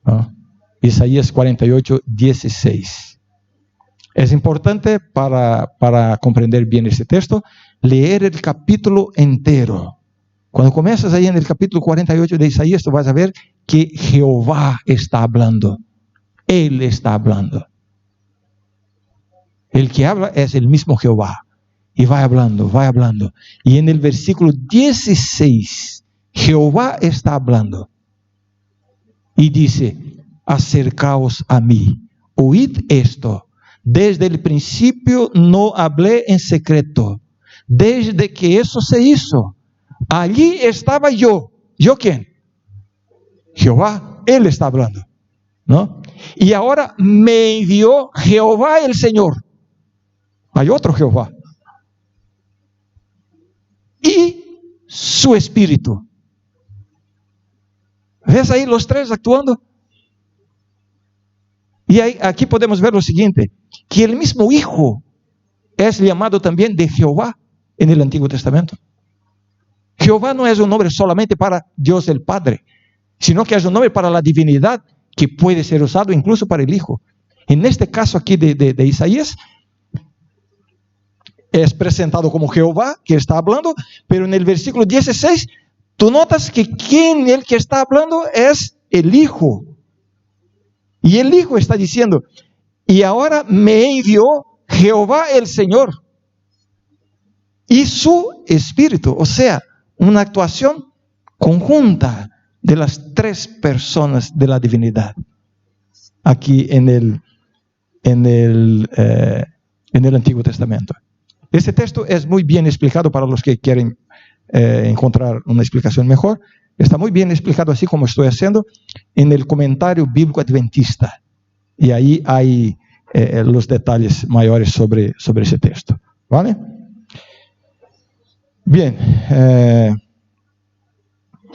¿no? Isaías 48:16. Es importante para comprender bien este texto, leer el capítulo entero. Cuando comienzas ahí en el capítulo 48 de Isaías, tú vas a ver que Jehová está hablando. Él está hablando. El que habla es el mismo Jehová. Y va hablando, va hablando. Y en el versículo 16, Jehová está hablando. Y dice, acercaos a mí, oíd esto. Desde el principio no hablé en secreto. Desde que eso se hizo, allí estaba yo. ¿Yo quién? Jehová, Él está hablando, ¿no? Y ahora me envió Jehová el Señor. Hay otro Jehová. Y su Espíritu. ¿Ves ahí los tres actuando? Y ahí, aquí podemos ver lo siguiente, que el mismo Hijo es llamado también de Jehová en el Antiguo Testamento. Jehová no es un nombre solamente para Dios el Padre, sino que es un nombre para la divinidad que puede ser usado incluso para el Hijo. En este caso aquí de Isaías, es presentado como Jehová que está hablando, pero en el versículo 16, tú notas que el que está hablando es el Hijo. Y el Hijo está diciendo, y ahora me envió Jehová el Señor y su Espíritu. O sea, una actuación conjunta de las tres personas de la divinidad. Aquí en el Antiguo Testamento. Este texto es muy bien explicado para los que quieren encontrar una explicación mejor. Está muy bien explicado, así como estoy haciendo, en el comentario bíblico adventista. Y ahí hay los detalles mayores sobre ese texto. ¿Vale? Bien.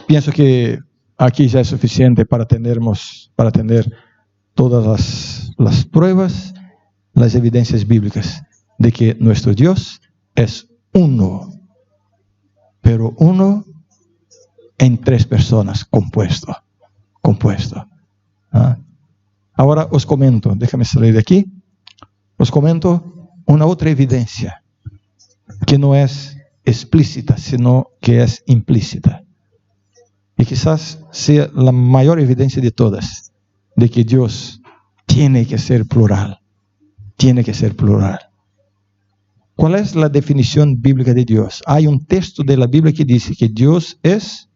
Pienso que aquí ya es suficiente para tener todas las pruebas, las evidencias bíblicas de que nuestro Dios es uno, pero uno en tres personas, compuesto. ¿Ah? Ahora os comento, déjame salir de aquí, os comento una otra evidencia que no es explícita, sino que es implícita. Y quizás sea la mayor evidencia de todas, de que Dios tiene que ser plural. Tiene que ser plural. ¿Cuál es la definición bíblica de Dios? Hay un texto de la Biblia que dice que Dios es,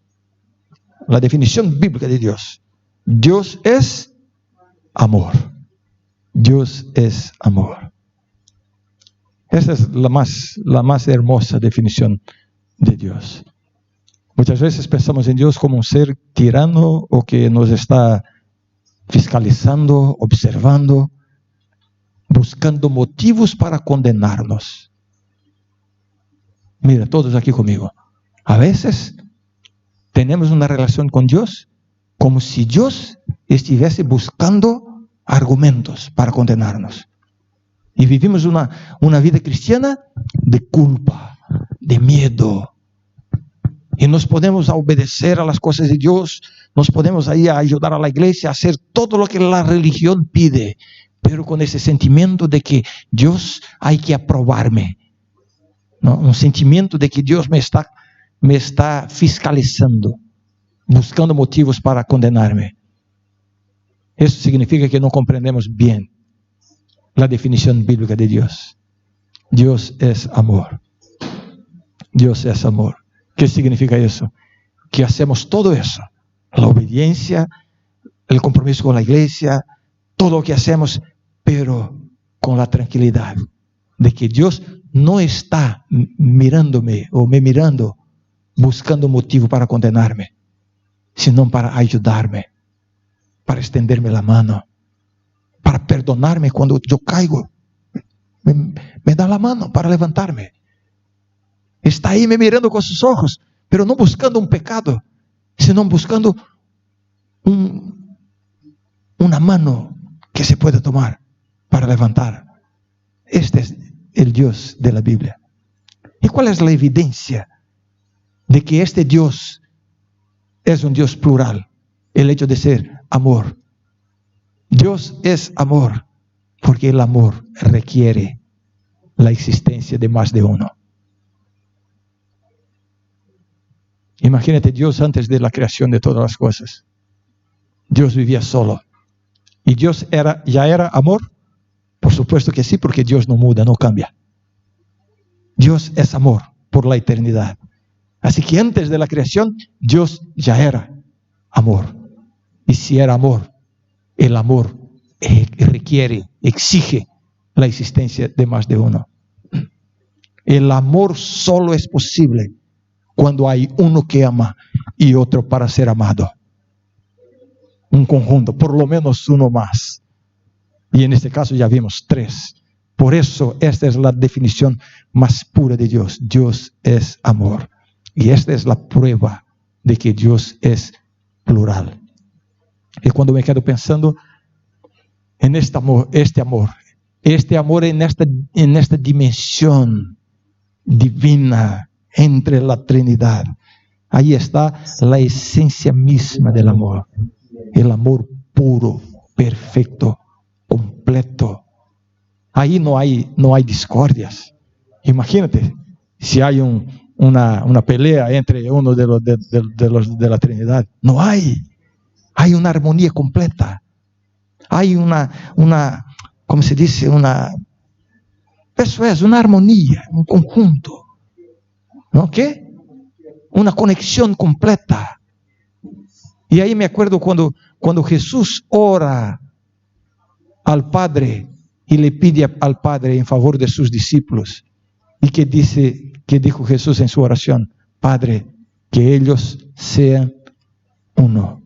la definición bíblica de Dios. Dios es amor. Dios es amor. Esa es la más hermosa definición de Dios. Muchas veces pensamos en Dios como un ser tirano o que nos está fiscalizando, observando, buscando motivos para condenarnos. Mira, todos aquí conmigo. A veces tenemos una relación con Dios como si Dios estuviese buscando argumentos para condenarnos. Y vivimos una vida cristiana de culpa, de miedo. Y nos podemos obedecer a las cosas de Dios, nos podemos ir a ayudar a la iglesia, a hacer todo lo que la religión pide, pero con ese sentimiento de que Dios hay que aprobarme, ¿no? Un sentimiento de que Dios me está fiscalizando, buscando motivos para condenarme. Eso significa que no comprendemos bien la definición bíblica de Dios. Dios es amor. Dios es amor. ¿Qué significa eso? Que hacemos todo eso, la obediencia, el compromiso con la iglesia, todo lo que hacemos, pero con la tranquilidad de que Dios no está mirándome o me mirando, buscando motivo para condenarme, sino para ayudarme, para extenderme la mano, para perdonarme cuando yo caigo. Me da la mano para levantarme. Está ahí me mirando con sus ojos, pero no buscando un pecado, sino buscando una mano que se pueda tomar para levantar. Este es el Dios de la Biblia. ¿Y cuál es la evidencia de que este Dios es un Dios plural? El hecho de ser amor. Dios es amor, porque el amor requiere la existencia de más de uno. Imagínate Dios antes de la creación de todas las cosas. Dios vivía solo. ¿Y Dios ya era amor? Por supuesto que sí, porque Dios no muda, no cambia. Dios es amor por la eternidad. Así que antes de la creación, Dios ya era amor. Y si era amor, el amor requiere, exige la existencia de más de uno. El amor solo es posible cuando hay uno que ama y otro para ser amado. Un conjunto, por lo menos uno más. Y en este caso ya vimos 3. Por eso esta es la definición más pura de Dios. Dios es amor. Y esta es la prueba de que Dios es plural. Y cuando me quedo pensando en este amor en esta dimensión divina entre la Trinidad, ahí está la esencia misma del amor. El amor puro, perfecto, completo. Ahí no hay discordias. Imagínate si hay una pelea entre uno de los de la Trinidad. No hay. Hay una armonía completa. Hay ¿cómo se dice? Eso es, una armonía, un conjunto. ¿No? ¿Qué? Una conexión completa. Y ahí me acuerdo cuando Jesús ora al Padre y le pide al Padre en favor de sus discípulos. Y que dijo Jesús en su oración: Padre, que ellos sean uno,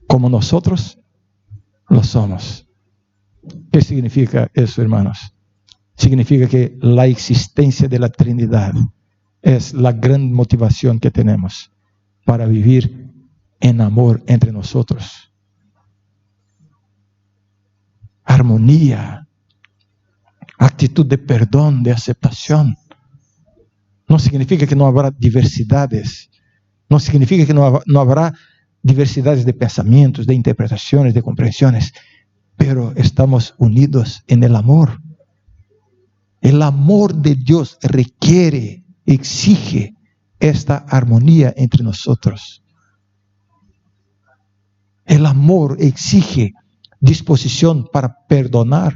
como nosotros lo somos. ¿Qué significa eso, hermanos? Significa que la existencia de la Trinidad es la gran motivación que tenemos para vivir en amor entre nosotros. Armonía, actitud de perdón, de aceptación. No significa que no habrá diversidades. No significa que no habrá diversidades de pensamientos, de interpretaciones, de comprensiones. Pero estamos unidos en el amor. El amor de Dios requiere, exige esta armonía entre nosotros. El amor exige disposición para perdonar.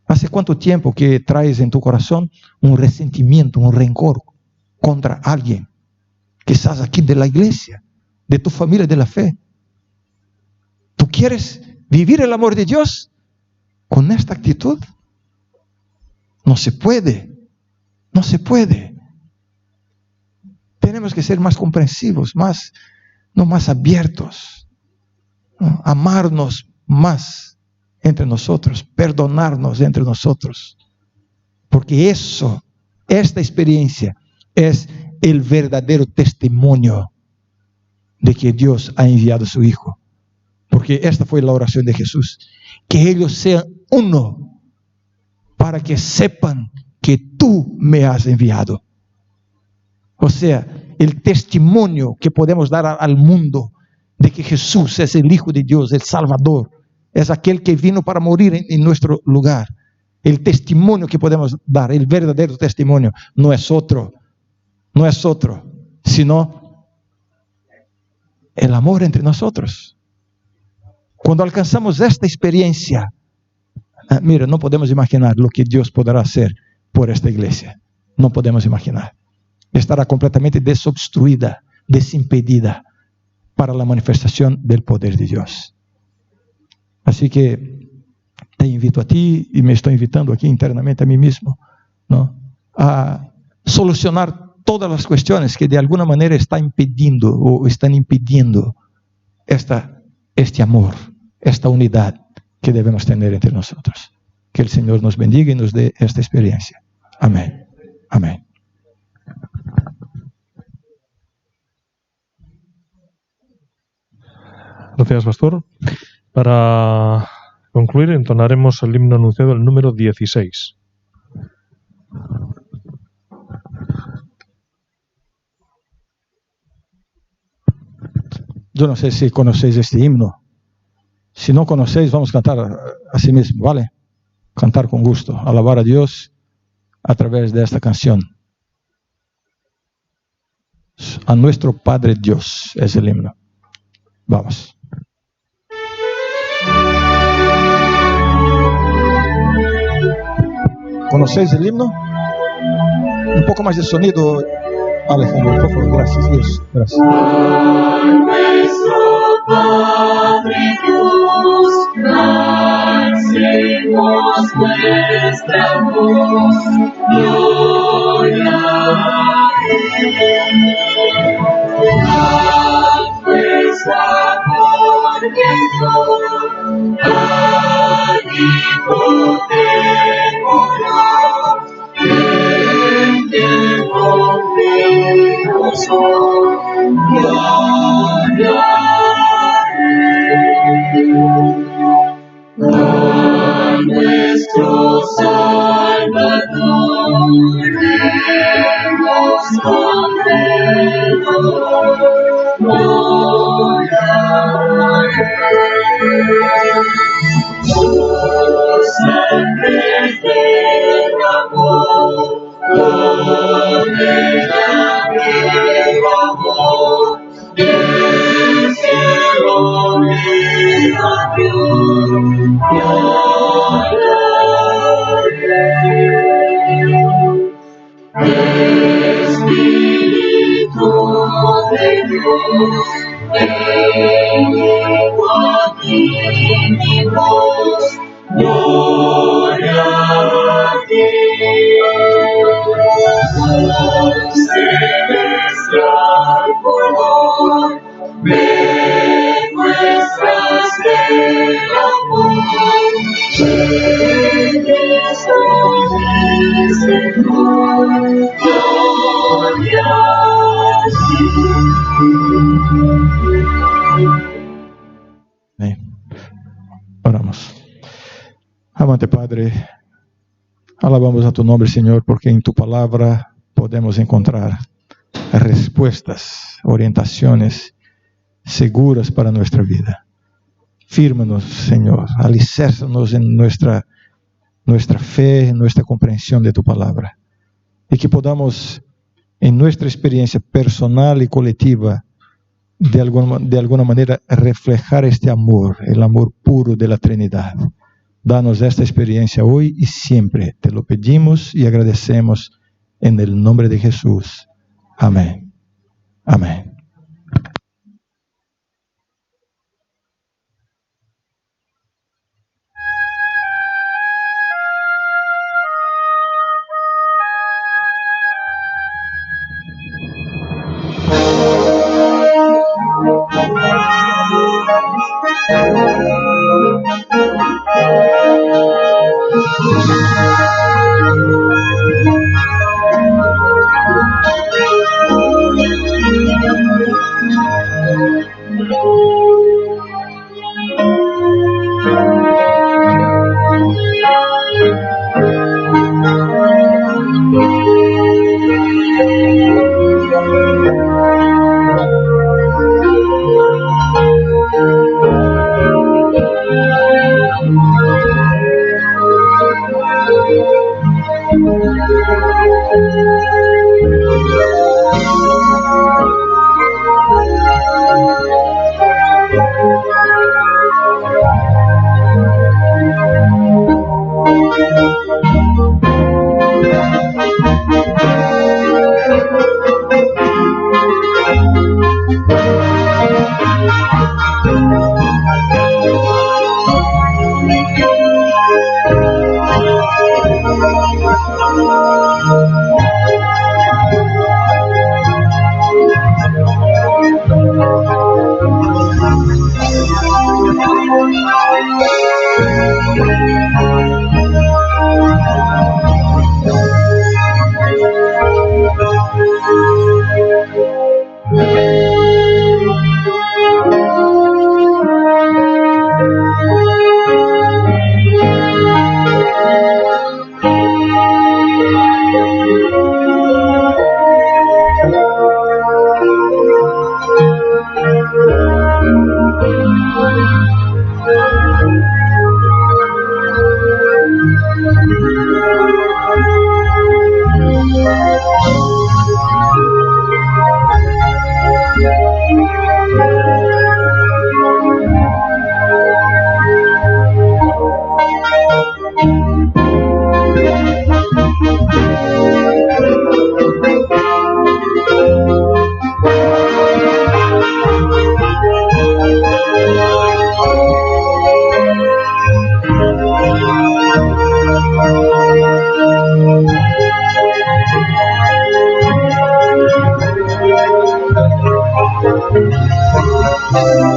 ¿Hace cuánto tiempo que traes en tu corazón un resentimiento, un rencor contra alguien? Quizás aquí de la iglesia, de tu familia de la fe. ¿Tú quieres vivir el amor de Dios con esta actitud? No se puede. No se puede. Tenemos que ser más comprensivos, más abiertos, ¿no? Amarnos más entre nosotros, perdonarnos entre nosotros. Porque esta experiencia es el verdadero testimonio de que Dios ha enviado a su Hijo. Porque esta fue la oración de Jesús. Que ellos sean uno para que sepan que tú me has enviado. O sea, el testimonio que podemos dar al mundo de que Jesús es el Hijo de Dios, el Salvador, es aquel que vino para morir en nuestro lugar. El testimonio que podemos dar, el verdadero testimonio, no es otro, sino el amor entre nosotros. Cuando alcanzamos esta experiencia, mira, no podemos imaginar lo que Dios podrá hacer por esta iglesia. No podemos imaginar. Estará completamente desobstruida, desimpedida para la manifestación del poder de Dios. Así que te invito a ti, y me estoy invitando aquí internamente a mí mismo, ¿no?, a solucionar todas las cuestiones que de alguna manera están impidiendo este amor, esta unidad que debemos tener entre nosotros. Que el Señor nos bendiga y nos dé esta experiencia. Amén. Amén. Gracias, pastor. Para concluir, entonaremos el himno anunciado, el número 16. Yo no sé si conocéis este himno. Si no conocéis, vamos a cantar a sí mismo, ¿vale? Cantar con gusto, alabar a Dios a través de esta canción. A nuestro Padre Dios es el himno. Vamos. ¿Conocéis el himno? Un poco más de sonido, Alejandro, por favor. Gracias, Dios. Gracias. Nuestro Padre Dios, alcemos nuestra voz, gloria a Él. A nuestro amor que Dios, al Hijo demoró, en quien confiamos hoy. Gloria a nuestro Salvador, Dios condenador. Gloria a su sangre derramó, con ella vivo amor. El cielo mira Dios, gloria a Dios. Espíritu de Dios, vengo aquí mi voz, gloria a ti. Celestial color, de nuestras del amor, bendito el Señor, gloria a ti. Amén. Oramos. Amante Padre, alabamos a tu nombre, Señor, porque en tu palabra podemos encontrar respuestas, orientaciones seguras para nuestra vida. Fírmanos, Señor, alicérzanos en nuestra fe, en nuestra comprensión de tu palabra, y que podamos, en nuestra experiencia personal y colectiva, de alguna manera reflejar este amor, el amor puro de la Trinidad. Danos esta experiencia hoy y siempre. Te lo pedimos y agradecemos en el nombre de Jesús. Amén. Amén. Thank you.